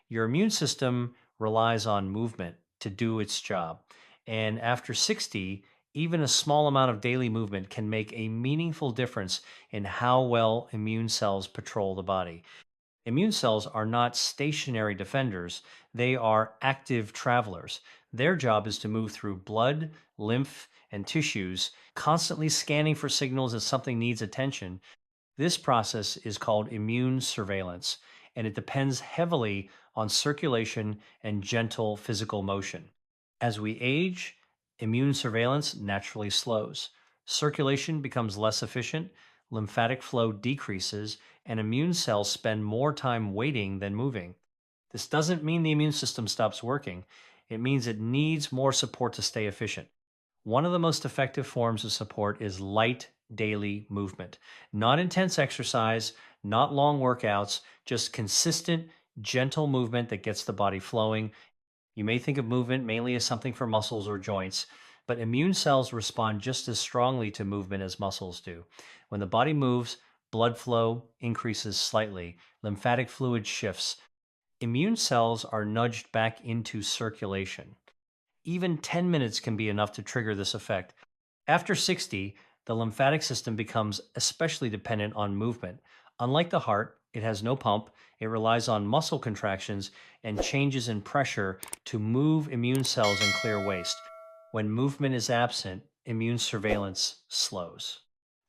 Your immune system relies on movement to do its job. And after 60, even a small amount of daily movement can make a meaningful difference in how well immune cells patrol the body. Immune cells are not stationary defenders, they are active travelers. Their job is to move through blood, lymph, and tissues, constantly scanning for signals that something needs attention. This process is called immune surveillance, and it depends heavily on circulation and gentle physical motion. As we age, immune surveillance naturally slows. Circulation becomes less efficient, lymphatic flow decreases, and immune cells spend more time waiting than moving. This doesn't mean the immune system stops working. It means it needs more support to stay efficient. One of the most effective forms of support is light daily movement. Not intense exercise, not long workouts, just consistent, gentle movement that gets the body flowing. You may think of movement mainly as something for muscles or joints, but immune cells respond just as strongly to movement as muscles do. When the body moves, blood flow increases slightly, lymphatic fluid shifts. Immune cells are nudged back into circulation. Even 10 minutes can be enough to trigger this effect. After 60, the lymphatic system becomes especially dependent on movement. Unlike the heart, it has no pump, it relies on muscle contractions and changes in pressure to move immune cells and clear waste. When movement is absent, immune surveillance slows.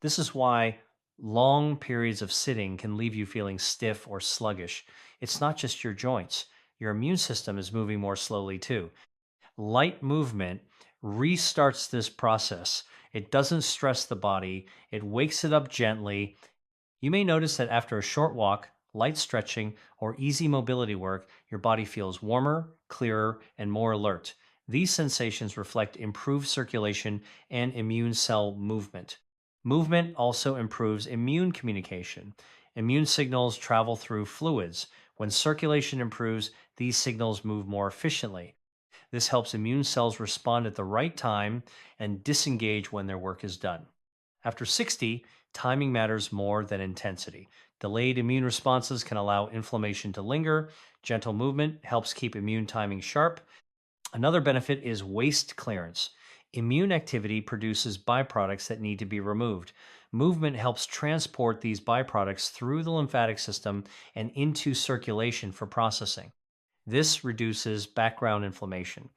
This is why long periods of sitting can leave you feeling stiff or sluggish. It's not just your joints, your immune system is moving more slowly too. Light movement restarts this process. It doesn't stress the body, it wakes it up gently. You may notice that after a short walk, light stretching, or easy mobility work, your body feels warmer, clearer, and more alert. These sensations reflect improved circulation and immune cell movement. Movement also improves immune communication. Immune signals travel through fluids. When circulation improves, these signals move more efficiently. This helps immune cells respond at the right time and disengage when their work is done. After 60, timing matters more than intensity. Delayed immune responses can allow inflammation to linger. Gentle movement helps keep immune timing sharp. Another benefit is waste clearance. Immune activity produces byproducts that need to be removed. Movement helps transport these byproducts through the lymphatic system and into circulation for processing. This reduces background inflammation.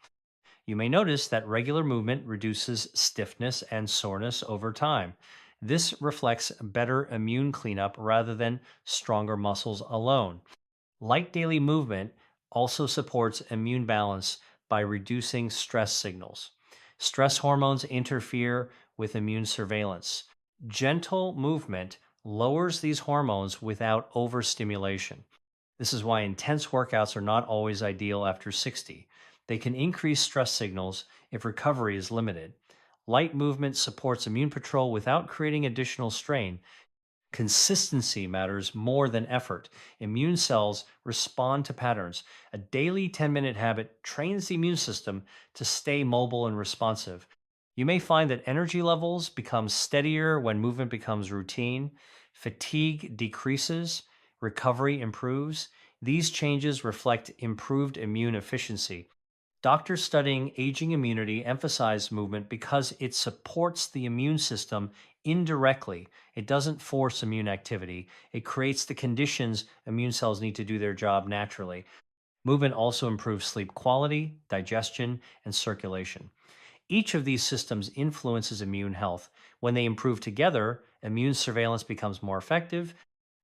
You may notice that regular movement reduces stiffness and soreness over time. This reflects better immune cleanup rather than stronger muscles alone. Light daily movement also supports immune balance by reducing stress signals. Stress hormones interfere with immune surveillance. Gentle movement lowers these hormones without overstimulation. This is why intense workouts are not always ideal after 60. They can increase stress signals if recovery is limited. Light movement supports immune patrol without creating additional strain. Consistency matters more than effort. Immune cells respond to patterns. A daily 10-minute habit trains the immune system to stay mobile and responsive. You may find that energy levels become steadier when movement becomes routine, fatigue decreases, recovery improves. These changes reflect improved immune efficiency. Doctors studying aging immunity emphasize movement because it supports the immune system indirectly. It doesn't force immune activity. It creates the conditions immune cells need to do their job naturally. Movement also improves sleep quality, digestion, and circulation. Each of these systems influences immune health. When they improve together, immune surveillance becomes more effective.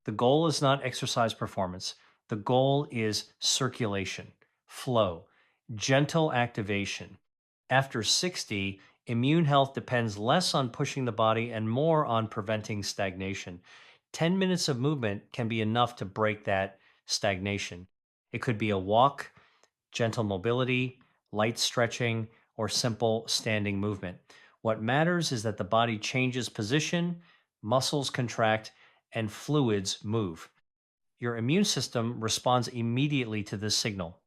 The goal is not exercise performance. The goal is circulation, flow, gentle activation. After 60, immune health depends less on pushing the body and more on preventing stagnation. 10 minutes of movement can be enough to break that stagnation. It could be a walk, gentle mobility, light stretching, or simple standing movement. What matters is that the body changes position, muscles contract, and fluids move. Your immune system responds immediately to this signal.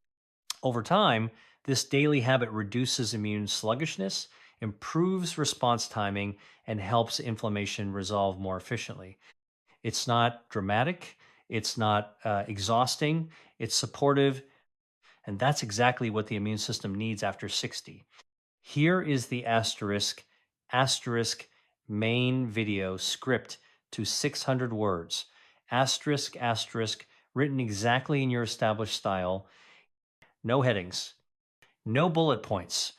Over time, this daily habit reduces immune sluggishness, improves response timing, and helps inflammation resolve more efficiently. It's not dramatic, it's not exhausting, it's supportive, And that's exactly what the immune system needs after 60. Here is the asterisk main video script to 600 words, asterisk, written exactly in your established style, no headings, no bullet points,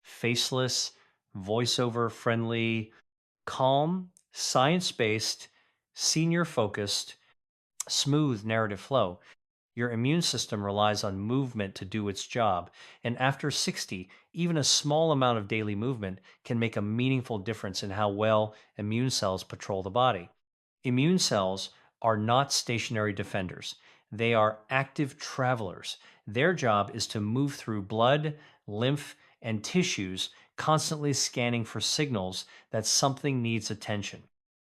faceless, voiceover friendly, calm, science based, senior focused, smooth narrative flow. Your immune system relies on movement to do its job. And after 60, even a small amount of daily movement can make a meaningful difference in how well immune cells patrol the body. Immune cells are not stationary defenders, they are active travelers. Their job is to move through blood, lymph, and tissues, constantly scanning for signals that something needs attention.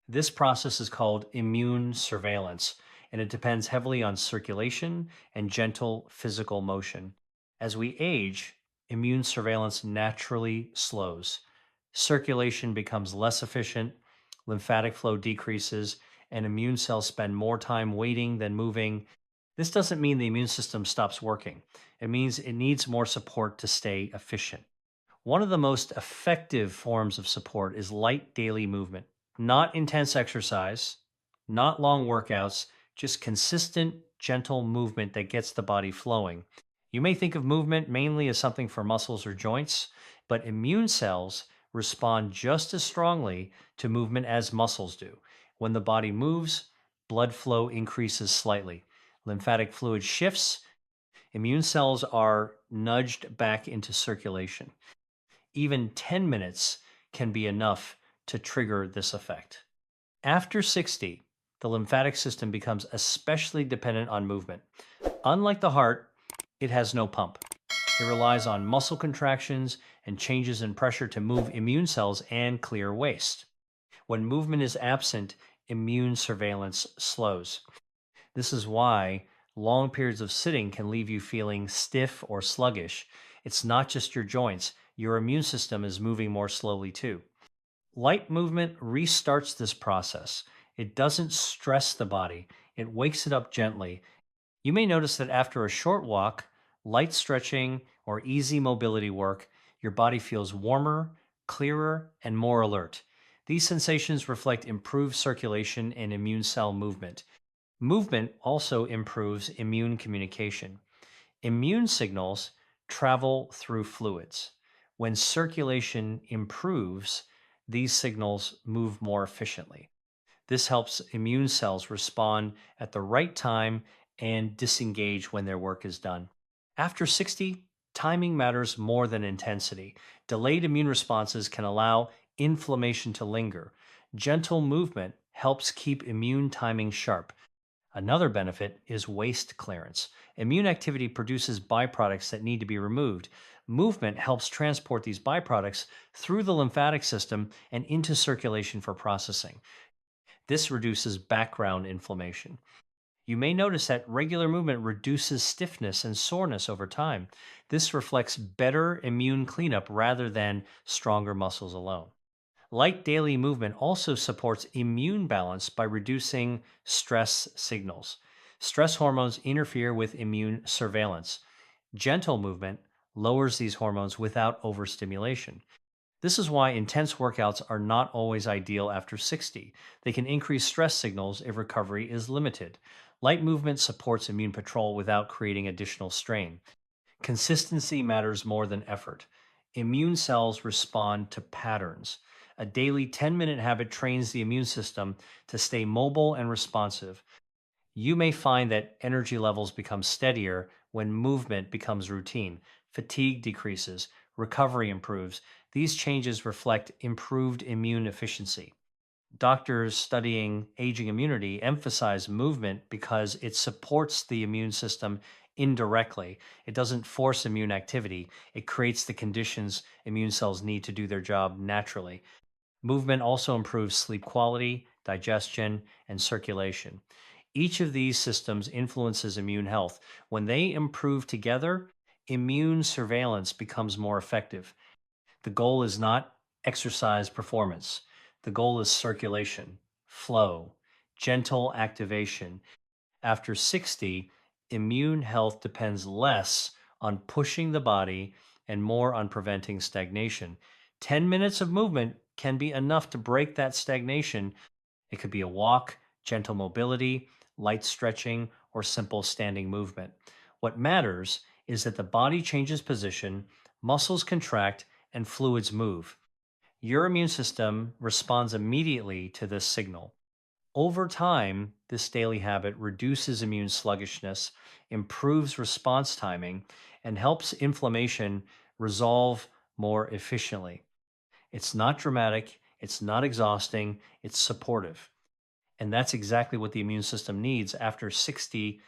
This process is called immune surveillance, and it depends heavily on circulation and gentle physical motion. As we age, immune surveillance naturally slows. Circulation becomes less efficient, lymphatic flow decreases, and immune cells spend more time waiting than moving. This doesn't mean the immune system stops working. It means it needs more support to stay efficient. One of the most effective forms of support is light daily movement, not intense exercise, not long workouts, just consistent, gentle movement that gets the body flowing. You may think of movement mainly as something for muscles or joints, but immune cells respond just as strongly to movement as muscles do. When the body moves, blood flow increases slightly, lymphatic fluid shifts, immune cells are nudged back into circulation. Even 10 minutes can be enough to trigger this effect. After 60, the lymphatic system becomes especially dependent on movement. Unlike the heart, it has no pump. It relies on muscle contractions and changes in pressure to move immune cells and clear waste. When movement is absent, immune surveillance slows. This is why long periods of sitting can leave you feeling stiff or sluggish. It's not just your joints, your immune system is moving more slowly too. Light movement restarts this process. It doesn't stress the body, it wakes it up gently. You may notice that after a short walk, light stretching, or easy mobility work, your body feels warmer, clearer, and more alert. These sensations reflect improved circulation and immune cell movement. Movement also improves immune communication. Immune signals travel through fluids. When circulation improves, these signals move more efficiently. This helps immune cells respond at the right time and disengage when their work is done. After 60, timing matters more than intensity. Delayed immune responses can allow inflammation to linger. Gentle movement helps keep immune timing sharp. Another benefit is waste clearance. Immune activity produces byproducts that need to be removed. Movement helps transport these byproducts through the lymphatic system and into circulation for processing. This reduces background inflammation. You may notice that regular movement reduces stiffness and soreness over time. This reflects better immune cleanup rather than stronger muscles alone. Light daily movement also supports immune balance by reducing stress signals. Stress hormones interfere with immune surveillance. Gentle movement lowers these hormones without overstimulation. This is why intense workouts are not always ideal after 60. They can increase stress signals if recovery is limited. Light movement supports immune patrol without creating additional strain. Consistency matters more than effort. Immune cells respond to patterns. A daily 10-minute habit trains the immune system to stay mobile and responsive. You may find that energy levels become steadier when movement becomes routine, fatigue decreases, recovery improves. These changes reflect improved immune efficiency. Doctors studying aging immunity emphasize movement because it supports the immune system indirectly. It doesn't force immune activity, it creates the conditions immune cells need to do their job naturally. Movement also improves sleep quality, digestion, and circulation. Each of these systems influences immune health. When they improve together, immune surveillance becomes more effective. The goal is not exercise performance. The goal is circulation, flow, gentle activation. After 60, immune health depends less on pushing the body and more on preventing stagnation. 10 minutes of movement can be enough to break that stagnation. It could be a walk, gentle mobility, light stretching, or simple standing movement. What matters is that the body changes position, muscles contract, and fluids move. Your immune system responds immediately to this signal. Over time, this daily habit reduces immune sluggishness, improves response timing, and helps inflammation resolve more efficiently. It's not dramatic, it's not exhausting, it's supportive. And that's exactly what the immune system needs after 60.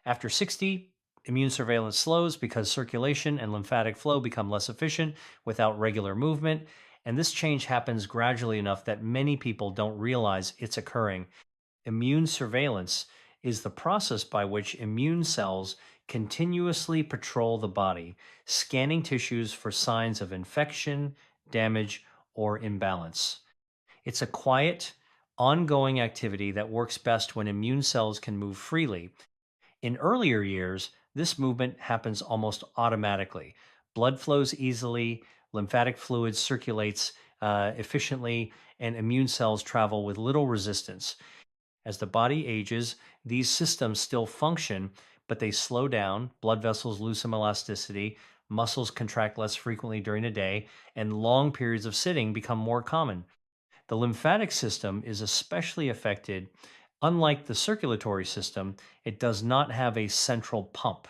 After 60, immune surveillance slows because circulation and lymphatic flow become less efficient without regular movement. And this change happens gradually enough that many people don't realize it's occurring. Immune surveillance is the process by which immune cells continuously patrol the body, scanning tissues for signs of infection, damage, or imbalance. It's a quiet, ongoing activity that works best when immune cells can move freely. In earlier years, this movement happens almost automatically. Blood flows easily, lymphatic fluid circulates efficiently, and immune cells travel with little resistance. As the body ages, these systems still function, but they slow down, blood vessels lose some elasticity, muscles contract less frequently during the day, and long periods of sitting become more common. The lymphatic system is especially affected. Unlike the circulatory system, it does not have a central pump.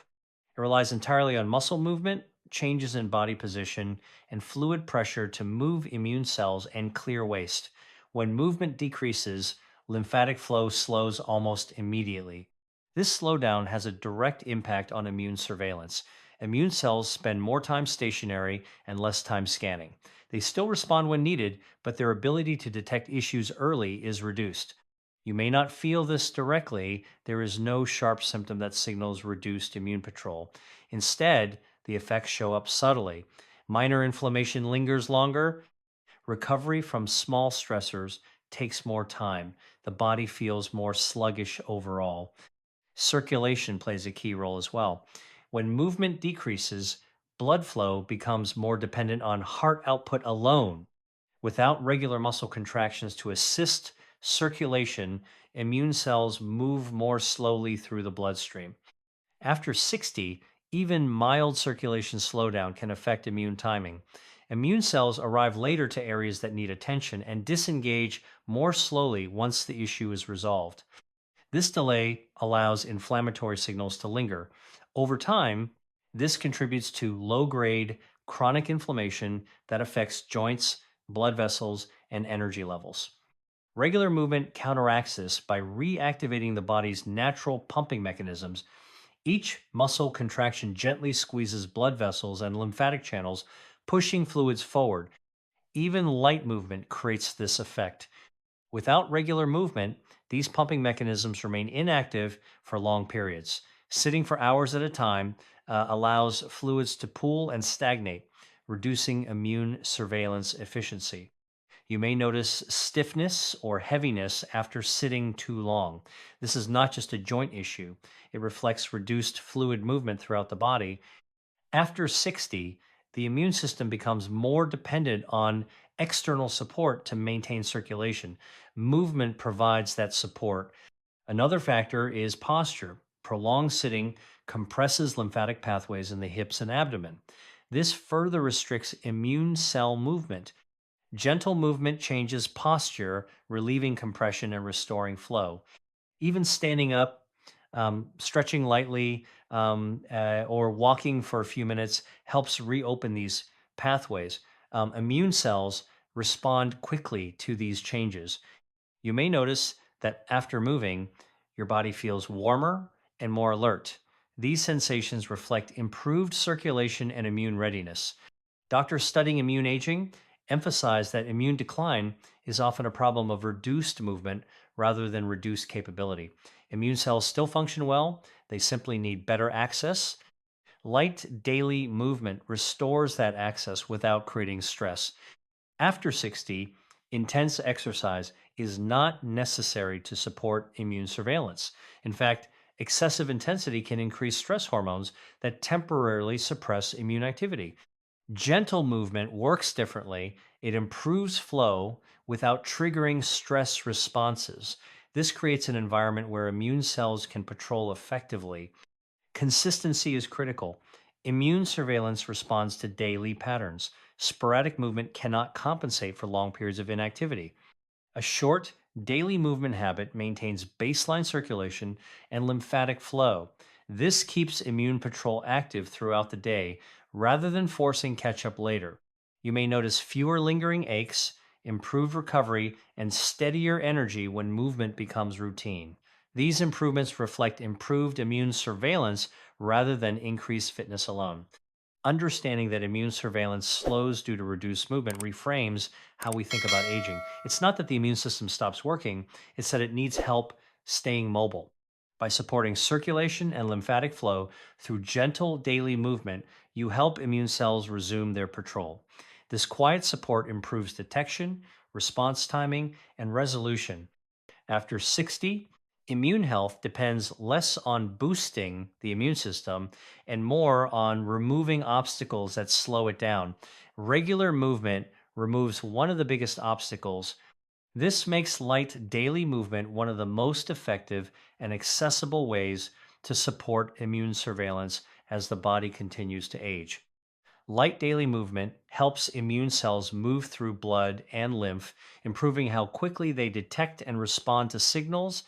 It relies entirely on muscle movement, changes in body position, and fluid pressure to move immune cells and clear waste. When movement decreases, lymphatic flow slows almost immediately. This slowdown has a direct impact on immune surveillance. Immune cells spend more time stationary and less time scanning. They still respond when needed, but their ability to detect issues early is reduced. You may not feel this directly. There is no sharp symptom that signals reduced immune patrol. Instead, the effects show up subtly. Minor inflammation lingers longer. Recovery from small stressors takes more time. The body feels more sluggish overall. Circulation plays a key role as well. When movement decreases, blood flow becomes more dependent on heart output alone. Without regular muscle contractions to assist circulation, immune cells move more slowly through the bloodstream. After 60, even mild circulation slowdown can affect immune timing. Immune cells arrive later to areas that need attention and disengage more slowly once the issue is resolved. This delay allows inflammatory signals to linger. Over time, this contributes to low grade chronic inflammation that affects joints, blood vessels, and energy levels. Regular movement counteracts this by reactivating the body's natural pumping mechanisms. Each muscle contraction gently squeezes blood vessels and lymphatic channels, pushing fluids forward. Even light movement creates this effect. Without regular movement, these pumping mechanisms remain inactive for long periods. Sitting for hours at a time allows fluids to pool and stagnate, reducing immune surveillance efficiency. You may notice stiffness or heaviness after sitting too long. This is not just a joint issue, it reflects reduced fluid movement throughout the body. After 60, the immune system becomes more dependent on external support to maintain circulation. Movement provides that support. Another factor is posture. Prolonged sitting compresses lymphatic pathways in the hips and abdomen. This further restricts immune cell movement. Gentle movement changes posture, relieving compression and restoring flow. Even standing up, stretching lightly, or walking for a few minutes helps reopen these pathways. Immune cells respond quickly to these changes. You may notice that after moving, your body feels warmer and more alert. These sensations reflect improved circulation and immune readiness. Doctors studying immune aging emphasize that immune decline is often a problem of reduced movement rather than reduced capability. Immune cells still function well, they simply need better access. Light daily movement restores that access without creating stress. After 60, intense exercise is not necessary to support immune surveillance. In fact, Excessive intensity can increase stress hormones that temporarily suppress immune activity. Gentle movement works differently. It improves flow without triggering stress responses. This creates an environment where immune cells can patrol effectively. Consistency is critical. Immune surveillance responds to daily patterns. Sporadic movement cannot compensate for long periods of inactivity. A short, daily movement habit maintains baseline circulation and lymphatic flow. This keeps immune patrol active throughout the day rather than forcing catch up later. You may notice fewer lingering aches, improved recovery, and steadier energy when movement becomes routine. These improvements reflect improved immune surveillance rather than increased fitness alone. Understanding that immune surveillance slows due to reduced movement reframes how we think about aging. It's not that the immune system stops working, it's that it needs help staying mobile. By supporting circulation and lymphatic flow through gentle daily movement, you help immune cells resume their patrol. This quiet support improves detection, response timing, and resolution. After 60, immune health depends less on boosting the immune system and more on removing obstacles that slow it down. Regular movement removes one of the biggest obstacles. This makes light daily movement one of the most effective and accessible ways to support immune surveillance as the body continues to age. Light daily movement helps immune cells move through blood and lymph, improving how quickly they detect and respond to signals.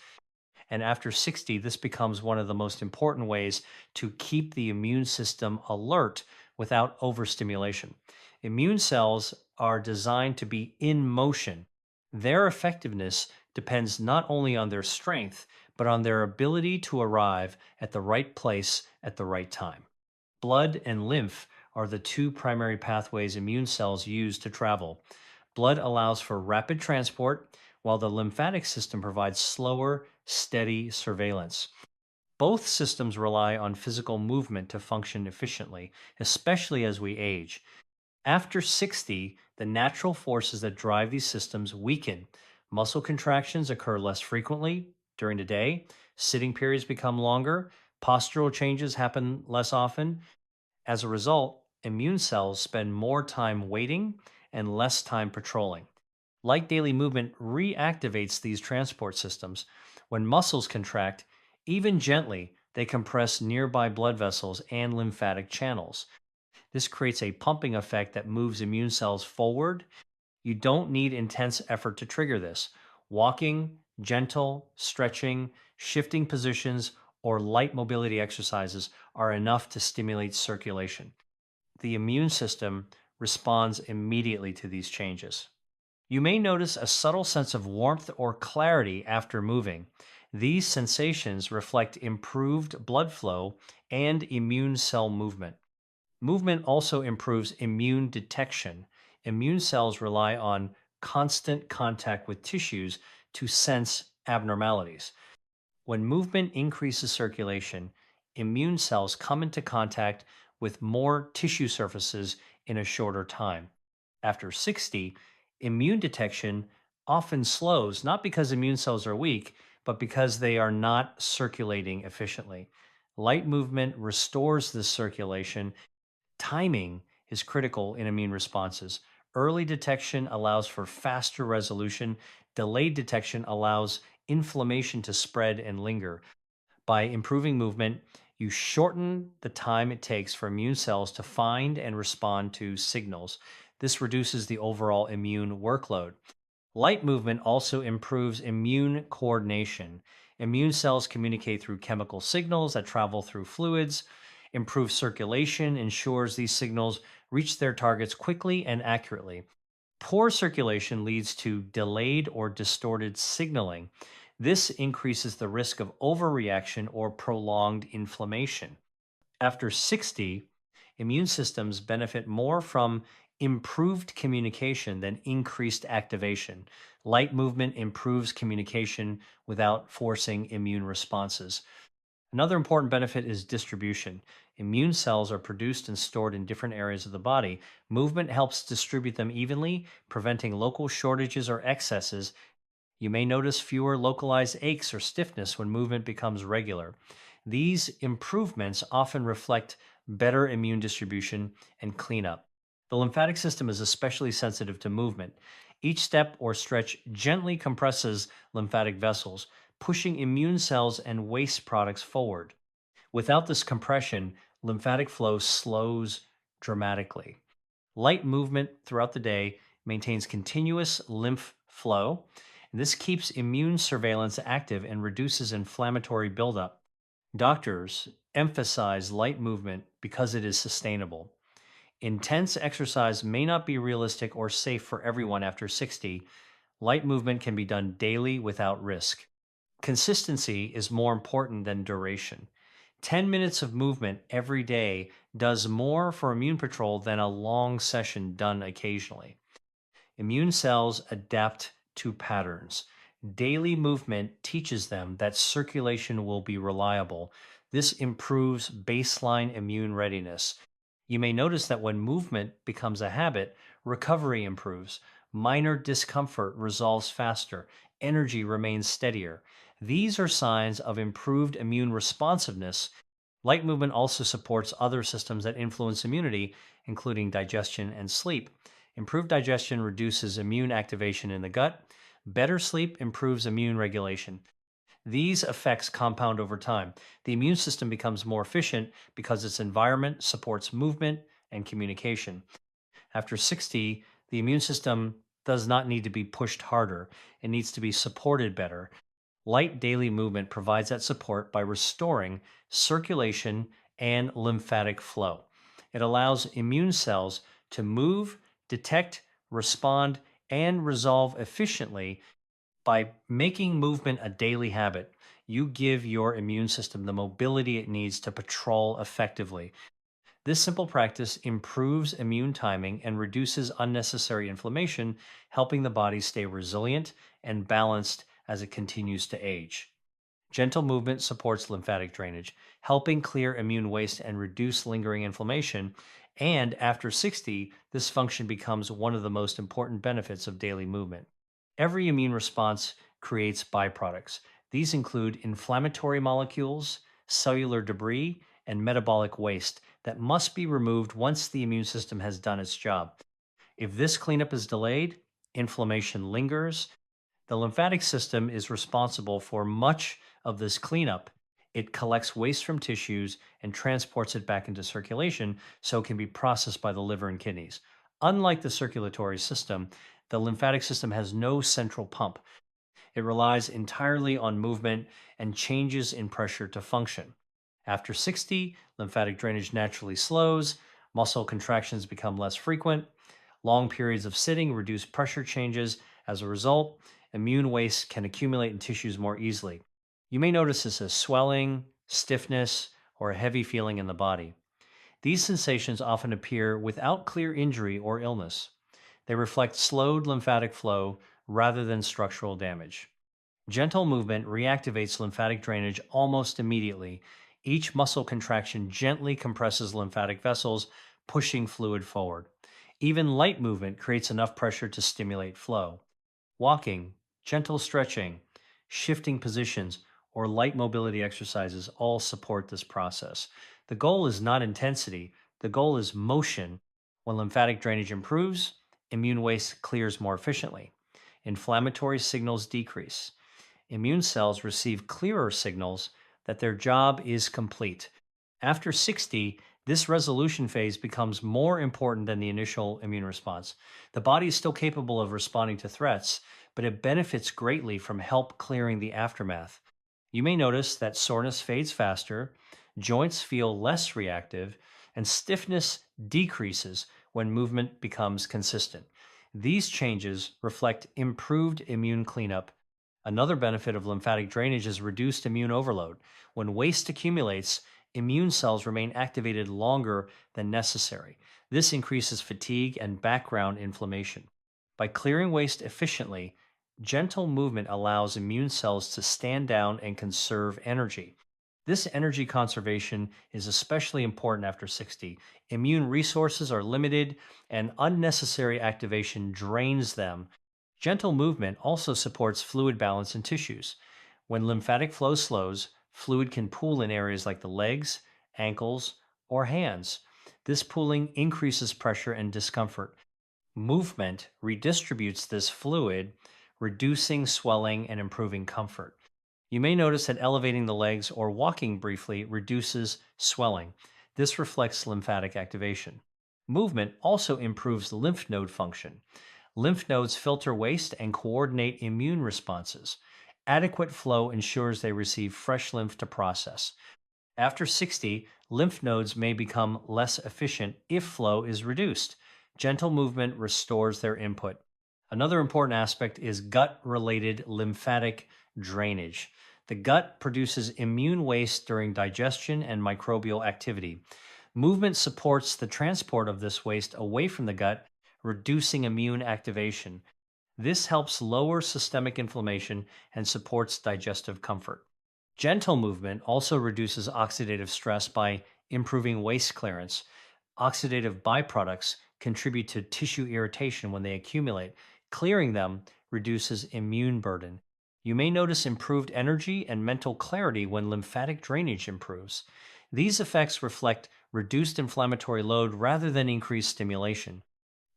And after 60, this becomes one of the most important ways to keep the immune system alert without overstimulation. Immune cells are designed to be in motion. Their effectiveness depends not only on their strength, but on their ability to arrive at the right place at the right time. Blood and lymph are the two primary pathways immune cells use to travel. Blood allows for rapid transport, while the lymphatic system provides slower, steady surveillance. Both systems rely on physical movement to function efficiently, especially as we age. After 60, the natural forces that drive these systems weaken. Muscle contractions occur less frequently during the day, sitting periods become longer, postural changes happen less often. As a result, immune cells spend more time waiting and less time patrolling. Light daily movement reactivates these transport systems. When muscles contract, even gently, they compress nearby blood vessels and lymphatic channels. This creates a pumping effect that moves immune cells forward. You don't need intense effort to trigger this. Walking, gentle, stretching, shifting positions, or light mobility exercises are enough to stimulate circulation. The immune system responds immediately to these changes. You may notice a subtle sense of warmth or clarity after moving. These sensations reflect improved blood flow and immune cell movement. Movement also improves immune detection. Immune cells rely on constant contact with tissues to sense abnormalities. When movement increases circulation, immune cells come into contact with more tissue surfaces in a shorter time. After 60, immune detection often slows, not because immune cells are weak, but because they are not circulating efficiently. Light movement restores this circulation. Timing is critical in immune responses. Early detection allows for faster resolution. Delayed detection allows inflammation to spread and linger. By improving movement, you shorten the time it takes for immune cells to find and respond to signals. This reduces the overall immune workload. Light movement also improves immune coordination. Immune cells communicate through chemical signals that travel through fluids. Improved circulation ensures these signals reach their targets quickly and accurately. Poor circulation leads to delayed or distorted signaling. This increases the risk of overreaction or prolonged inflammation. After 60, immune systems benefit more from improved communication than increased activation. Light movement improves communication without forcing immune responses. Another important benefit is distribution. Immune cells are produced and stored in different areas of the body. Movement helps distribute them evenly, preventing local shortages or excesses. You may notice fewer localized aches or stiffness when movement becomes regular. These improvements often reflect better immune distribution and cleanup. The lymphatic system is especially sensitive to movement. Each step or stretch gently compresses lymphatic vessels, pushing immune cells and waste products forward. Without this compression, lymphatic flow slows dramatically. Light movement throughout the day maintains continuous lymph flow, and this keeps immune surveillance active and reduces inflammatory buildup. Doctors emphasize light movement because it is sustainable. Intense exercise may not be realistic or safe for everyone after 60. Light movement can be done daily without risk. Consistency is more important than duration. 10 minutes of movement every day does more for immune patrol than a long session done occasionally. Immune cells adapt to patterns. Daily movement teaches them that circulation will be reliable. This improves baseline immune readiness. You may notice that when movement becomes a habit, recovery improves, minor discomfort resolves faster, energy remains steadier. These are signs of improved immune responsiveness. Light movement also supports other systems that influence immunity, including digestion and sleep. Improved digestion reduces immune activation in the gut. Better sleep improves immune regulation. These effects compound over time. The immune system becomes more efficient because its environment supports movement and communication. After 60, the immune system does not need to be pushed harder. It needs to be supported better. Light daily movement provides that support by restoring circulation and lymphatic flow. It allows immune cells to move, detect, respond, and resolve efficiently. By making movement a daily habit, you give your immune system the mobility it needs to patrol effectively. This simple practice improves immune timing and reduces unnecessary inflammation, helping the body stay resilient and balanced as it continues to age. Gentle movement supports lymphatic drainage, helping clear immune waste and reduce lingering inflammation. And after 60, this function becomes one of the most important benefits of daily movement. Every immune response creates byproducts. These include inflammatory molecules, cellular debris, and metabolic waste that must be removed once the immune system has done its job. If this cleanup is delayed, inflammation lingers. The lymphatic system is responsible for much of this cleanup. It collects waste from tissues and transports it back into circulation so it can be processed by the liver and kidneys. Unlike the circulatory system, the lymphatic system has no central pump. It relies entirely on movement and changes in pressure to function. After 60, lymphatic drainage naturally slows, muscle contractions become less frequent, long periods of sitting reduce pressure changes. As a result, immune waste can accumulate in tissues more easily. You may notice this as swelling, stiffness, or a heavy feeling in the body. These sensations often appear without clear injury or illness. They reflect slowed lymphatic flow rather than structural damage. Gentle movement reactivates lymphatic drainage almost immediately. Each muscle contraction gently compresses lymphatic vessels, pushing fluid forward. Even light movement creates enough pressure to stimulate flow. Walking, gentle stretching, shifting positions, or light mobility exercises all support this process. The goal is not intensity, the goal is motion. When lymphatic drainage improves, immune waste clears more efficiently. Inflammatory signals decrease. Immune cells receive clearer signals that their job is complete. After 60, this resolution phase becomes more important than the initial immune response. The body is still capable of responding to threats, but it benefits greatly from help clearing the aftermath. You may notice that soreness fades faster, joints feel less reactive, and stiffness decreases when movement becomes consistent. These changes reflect improved immune cleanup. Another benefit of lymphatic drainage is reduced immune overload. When waste accumulates, immune cells remain activated longer than necessary. This increases fatigue and background inflammation. By clearing waste efficiently, gentle movement allows immune cells to stand down and conserve energy. This energy conservation is especially important after 60. Immune resources are limited, and unnecessary activation drains them. Gentle movement also supports fluid balance in tissues. When lymphatic flow slows, fluid can pool in areas like the legs, ankles, or hands. This pooling increases pressure and discomfort. Movement redistributes this fluid, reducing swelling and improving comfort. You may notice that elevating the legs or walking briefly reduces swelling. This reflects lymphatic activation. Movement also improves lymph node function. Lymph nodes filter waste and coordinate immune responses. Adequate flow ensures they receive fresh lymph to process. After 60, lymph nodes may become less efficient if flow is reduced. Gentle movement restores their input. Another important aspect is gut related lymphatic drainage. The gut produces immune waste during digestion and microbial activity. Movement supports the transport of this waste away from the gut, reducing immune activation. This helps lower systemic inflammation and supports digestive comfort. Gentle movement also reduces oxidative stress by improving waste clearance. Oxidative byproducts contribute to tissue irritation when they accumulate. Clearing them reduces immune burden. You may notice improved energy and mental clarity when lymphatic drainage improves. These effects reflect reduced inflammatory load rather than increased stimulation.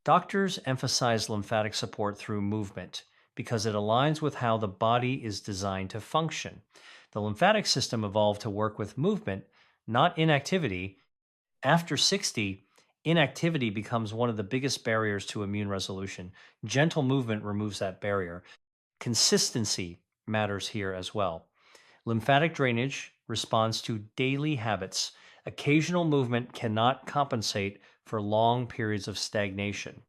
Doctors emphasize lymphatic support through movement because it aligns with how the body is designed to function. The lymphatic system evolved to work with movement, not inactivity. After 60, inactivity becomes one of the biggest barriers to immune resolution. Gentle movement removes that barrier. Consistency matters here as well. Lymphatic drainage responds to daily habits. Occasional movement cannot compensate for long periods of stagnation.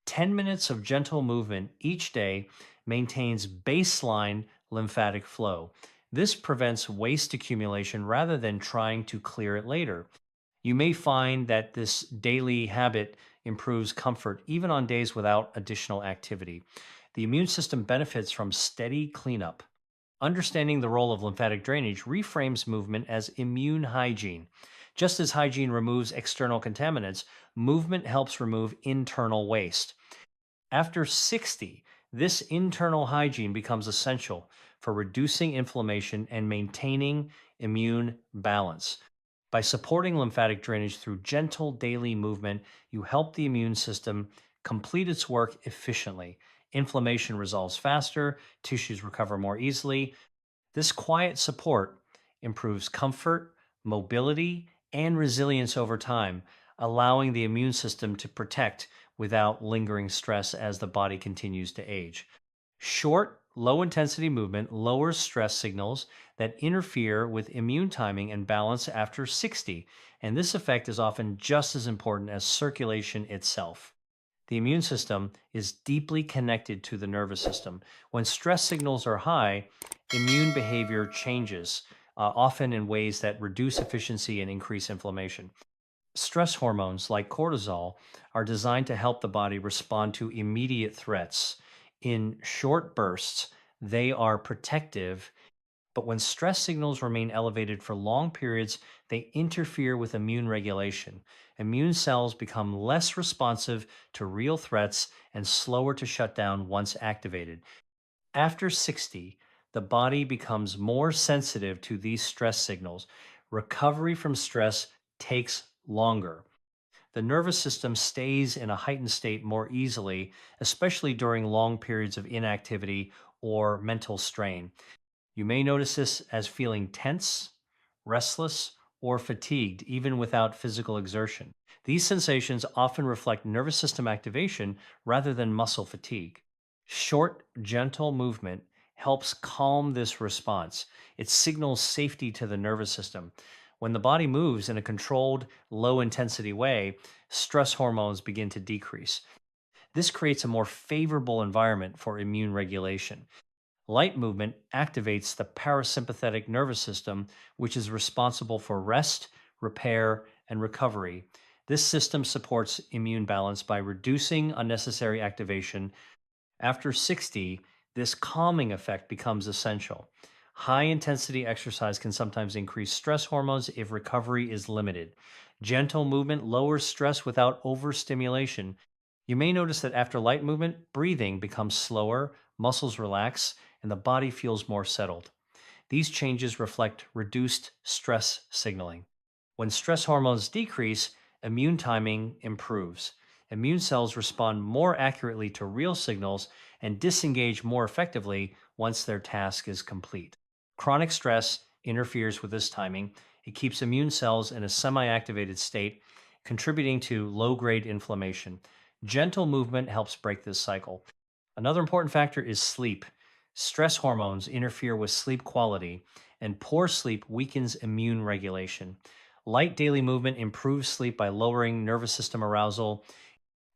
10 minutes of gentle movement each day maintains baseline lymphatic flow. This prevents waste accumulation rather than trying to clear it later. You may find that this daily habit improves comfort even on days without additional activity. The immune system benefits from steady cleanup. Understanding the role of lymphatic drainage reframes movement as immune hygiene. Just as hygiene removes external contaminants, movement helps remove internal waste. After 60, this internal hygiene becomes essential for reducing inflammation and maintaining immune balance. By supporting lymphatic drainage through gentle daily movement, you help the immune system complete its work efficiently. Inflammation resolves faster, tissues recover more easily. This quiet support improves comfort, mobility, and resilience over time, allowing the immune system to protect without lingering stress as the body continues to age. Short, low intensity movement lowers stress signals that interfere with immune timing and balance after 60, and this effect is often just as important as circulation itself. The immune system is deeply connected to the nervous system. When stress signals are high, immune behavior changes, often in ways that reduce efficiency and increase inflammation. Stress hormones like cortisol are designed to help the body respond to immediate threats. In short bursts, they are protective, but when stress signals remain elevated for long periods, they interfere with immune regulation. Immune cells become less responsive to real threats and slower to shut down once activated. After 60, the body becomes more sensitive to these stress signals. Recovery from stress takes longer. The nervous system stays in a heightened state more easily, especially during long periods of inactivity or mental strain. You may notice this as feeling tense, restless, or fatigued, even without physical exertion. These sensations often reflect nervous system activation rather than muscle fatigue. Short, gentle movement helps calm this response. It signals safety to the nervous system. When the body moves in a controlled, low intensity way, stress hormones begin to decrease. This creates a more favorable environment for immune regulation. Light movement activates the parasympathetic nervous system, which is responsible for rest, repair, and recovery. This system supports immune balance by reducing unnecessary activation. After 60, this calming effect becomes essential. High intensity exercise can sometimes increase stress hormones if recovery is limited. Gentle movement lowers stress without overstimulation. You may notice that after light movement, breathing becomes slower, muscles relax, and the body feels more settled. These changes reflect reduced stress signaling. When stress hormones decrease, immune timing improves. Immune cells respond more accurately to real signals and disengage more effectively once their task is complete. Chronic stress interferes with this timing. It keeps immune cells in a semi activated state, contributing to low grade inflammation. Gentle movement helps break this cycle. Another important factor is sleep. Stress hormones interfere with sleep quality, and poor sleep weakens immune regulation. Light daily movement improves sleep by lowering nervous system arousal.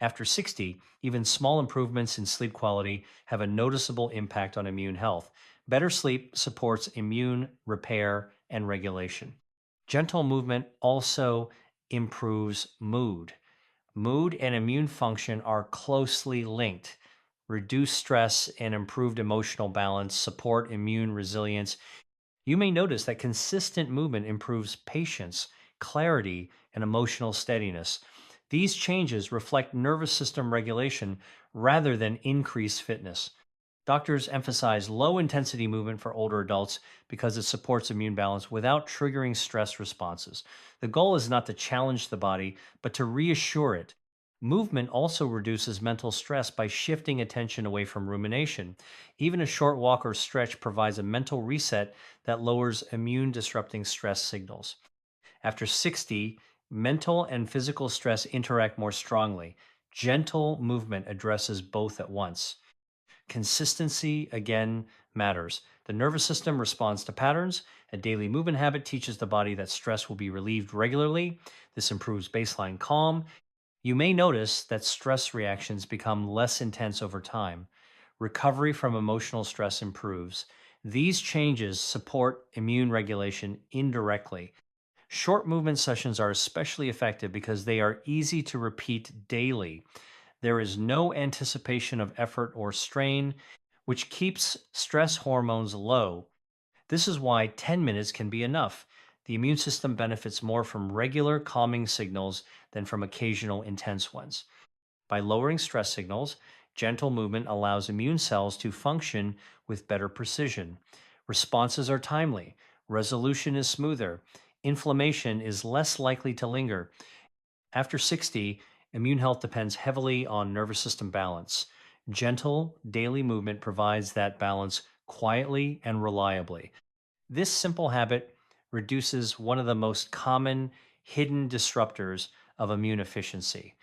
After 60, even small improvements in sleep quality have a noticeable impact on immune health. Better sleep supports immune repair and regulation. Gentle movement also improves mood. Mood and immune function are closely linked. Reduced stress and improved emotional balance support immune resilience. You may notice that consistent movement improves patience, clarity, and emotional steadiness. These changes reflect nervous system regulation rather than increased fitness. Doctors emphasize low intensity movement for older adults because it supports immune balance without triggering stress responses. The goal is not to challenge the body, but to reassure it. Movement also reduces mental stress by shifting attention away from rumination. Even a short walk or stretch provides a mental reset that lowers immune disrupting stress signals. After 60, mental and physical stress interact more strongly. Gentle movement addresses both at once. Consistency, again, matters. The nervous system responds to patterns. A daily movement habit teaches the body that stress will be relieved regularly. This improves baseline calm. You may notice that stress reactions become less intense over time. Recovery from emotional stress improves. These changes support immune regulation indirectly. Short movement sessions are especially effective because they are easy to repeat daily. There is no anticipation of effort or strain, which keeps stress hormones low. This is why 10 minutes can be enough. The immune system benefits more from regular calming signals than from occasional intense ones. By lowering stress signals, gentle movement allows immune cells to function with better precision. Responses are timely, resolution is smoother, inflammation is less likely to linger. After 60, immune health depends heavily on nervous system balance. Gentle daily movement provides that balance quietly and reliably. This simple habit reduces one of the most common hidden disruptors of immune efficiency.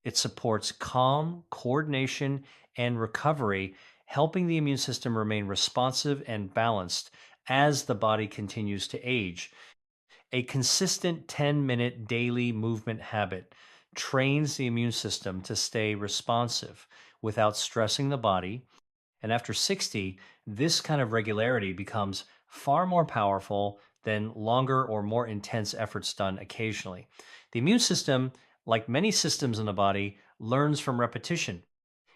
It supports calm, coordination, and recovery, helping the immune system remain responsive and balanced as the body continues to age. A consistent 10-minute daily movement habit trains the immune system to stay responsive without stressing the body. And after 60, this kind of regularity becomes far more powerful than longer or more intense efforts done occasionally. The immune system, like many systems in the body, learns from repetition.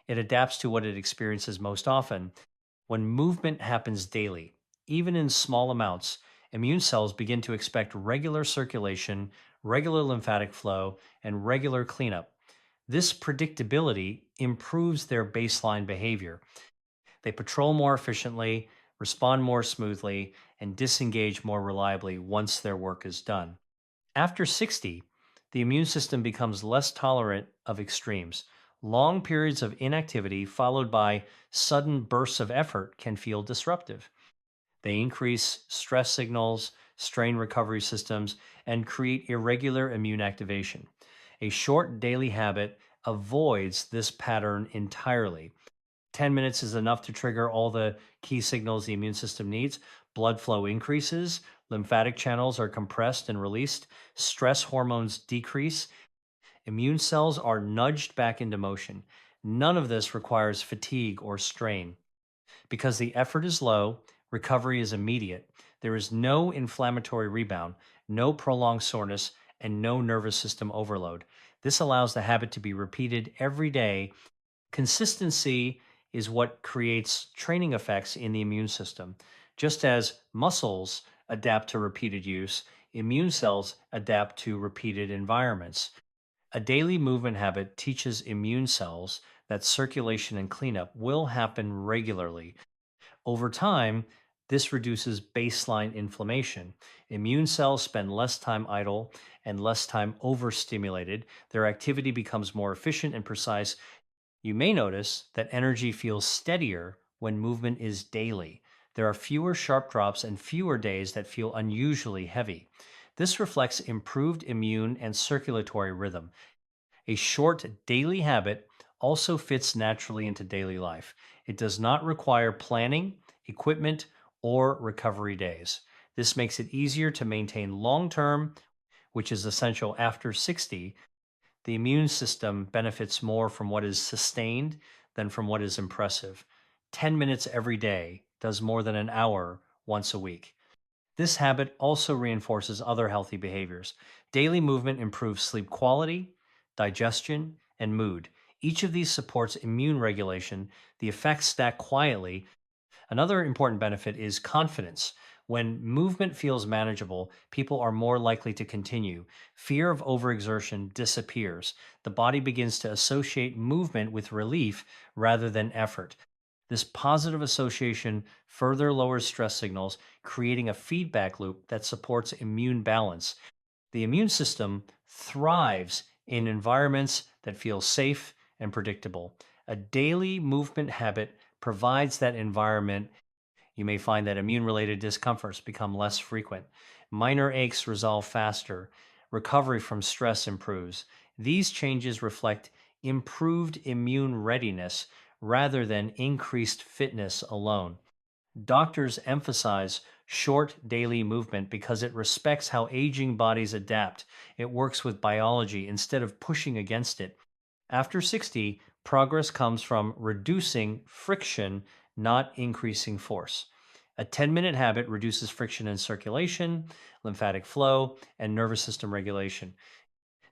It adapts to what it experiences most often. When movement happens daily, even in small amounts, immune cells begin to expect regular circulation, regular lymphatic flow, and regular cleanup. This predictability improves their baseline behavior. They patrol more efficiently, respond more smoothly, and disengage more reliably once their work is done. After 60, the immune system becomes less tolerant of extremes. Long periods of inactivity followed by sudden bursts of effort can feel disruptive. They increase stress signals, strain recovery systems, and create irregular immune activation. A short daily habit avoids this pattern entirely. 10 minutes is enough to trigger all the key signals the immune system needs. Blood flow increases, lymphatic channels are compressed and released, stress hormones decrease, immune cells are nudged back into motion. None of this requires fatigue or strain. Because the effort is low, recovery is immediate. There is no inflammatory rebound, no prolonged soreness, and no nervous system overload. This allows the habit to be repeated every day. Consistency is what creates training effects in the immune system. Just as muscles adapt to repeated use, immune cells adapt to repeated environments. A daily movement habit teaches immune cells that circulation and cleanup will happen regularly. Over time, this reduces baseline inflammation. Immune cells spend less time idle and less time overstimulated. Their activity becomes more efficient and precise. You may notice that energy feels steadier when movement is daily. There are fewer sharp drops and fewer days that feel unusually heavy. This reflects improved immune and circulatory rhythm. A short daily habit also fits naturally into daily life. It does not require planning, equipment, or recovery days. This makes it easier to maintain long term, which is essential after 60. The immune system benefits more from what is sustained than from what is impressive. 10 minutes every day does more than an hour once a week. This habit also reinforces other healthy behaviors. Daily movement improves sleep quality, digestion, and mood. Each of these supports immune regulation. The effects stack quietly. Another important benefit is confidence. When movement feels manageable, people are more likely to continue. Fear of overexertion disappears. The body begins to associate movement with relief rather than effort. This positive association further lowers stress signals, creating a feedback loop that supports immune balance. The immune system thrives in environments that feel safe and predictable. A daily movement habit provides that environment. You may find that immune related discomforts become less frequent. Minor aches resolve faster. Recovery from stress improves. These changes reflect improved immune readiness rather than increased fitness alone. Doctors emphasize short daily movement because it respects how aging bodies adapt. It works with biology instead of pushing against it. After 60, progress comes from reducing friction, not increasing force. A 10-minute habit reduces friction in circulation, lymphatic flow, and nervous system regulation.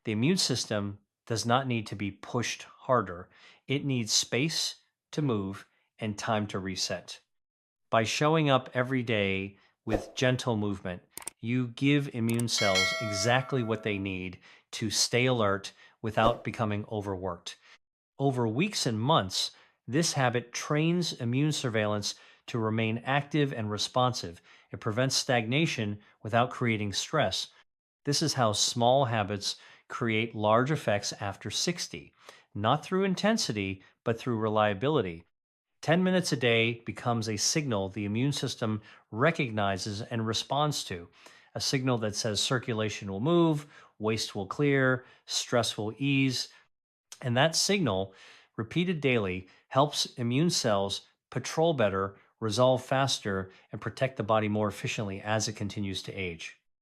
The immune system does not need to be pushed harder, it needs space to move and time to reset. By showing up every day with gentle movement, you give immune cells exactly what they need to stay alert without becoming overworked. Over weeks and months, this habit trains immune surveillance to remain active and responsive. It prevents stagnation without creating stress. This is how small habits create large effects after 60, not through intensity, but through reliability. 10 minutes a day becomes a signal the immune system recognizes and responds to, a signal that says circulation will move, waste will clear, stress will ease. And that signal, repeated daily, helps immune cells patrol better, resolve faster, and protect the body more efficiently as it continues to age.